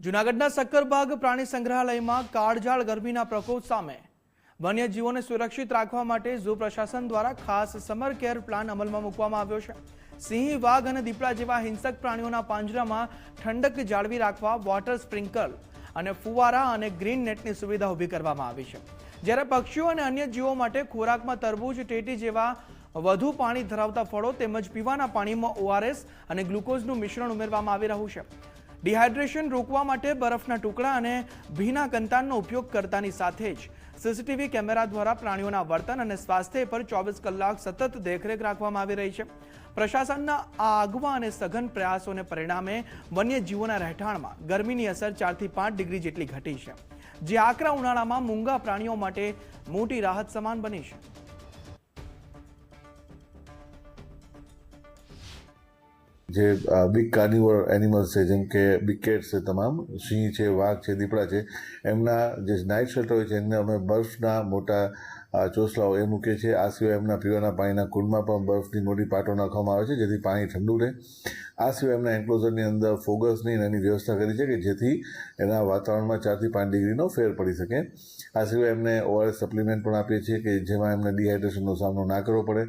જૂનાગઢના સક્કરબાગ પ્રાણી સંગ્રહાલયમાં કાળઝાળ ગરમીના પ્રકોપ સામે વન્યજીવોને સુરક્ષિત રાખવા માટે ઝૂ પ્રશાસન દ્વારા ખાસ સમર કેર પ્લાન અમલમાં મૂકવામાં આવ્યો છે। સિંહ, વાઘ અને દીપડા જેવા હિંસક પ્રાણીઓના પાંજરામાં ઠંડક જાળવી રાખવા વોટર સ્પ્રિંકલ અને ફુવારા અને ગ્રીન નેટની સુવિધા ઊભી કરવામાં આવી છે, જ્યારે પક્ષીઓ અને અન્ય જીવો માટે ખોરાકમાં તરબૂચ, ટેટી જેવા વધુ પાણી ધરાવતા ફળો તેમજ પીવાના પાણીમાં ORS અને ગ્લુકોઝનું મિશ્રણ ઉમેરવામાં આવી રહ્યું છે। ડિહાઇડ્રેશન રોકવા માટે બરફના ટુકડા અને ભીના કંતાનનો ઉપયોગ કરતાની સાથે જ સીસીટીવી કેમેરા દ્વારા પ્રાણીઓના વર્તન અને સ્વાસ્થ્ય પર 24 કલાક સતત દેખરેખ રાખવામાં આવી રહી છે। પ્રશાસનના આ આગવા અને સઘન પ્રયાસોને પરિણામે વન્યજીવોના રહેઠાણમાં ગરમીની અસર 4 થી 5 ડિગ્રી જેટલી ઘટી છે, જે આકરા ઉનાળામાં મૂંગા પ્રાણીઓ માટે મોટી રાહત સમાન બની છે। જે બિગ કાર્નિવર એનિમલ્સ છે, જેમ કે બિગ કેટ્સ છે, તમામ સિંહ છે, વાઘ છે, દીપડા છે, એમના જે નાઇટ શેલ્ટર હોય છે એમને અમે બરફના મોટા ચોસલાઓ એ મૂકીએ છીએ। આ સિવાય એમના પીવાના પાણીના કુંડમાં પણ બરફની મોટી પાટો નાખવામાં આવે છે, જેથી પાણી ઠંડુ રહે। આ સિવાય એમના એન્ક્લોઝરની અંદર ફોગસની એની વ્યવસ્થા કરી છે કે જેથી એના વાતાવરણમાં 4 થી 5 ડિગ્રીનો ફેર પડી શકે। આ સિવાય એમને ORS સપ્લિમેન્ટ પણ આપીએ છીએ કે જેમાં એમને ડિહાઇડ્રેશનનો સામનો ના કરવો પડે।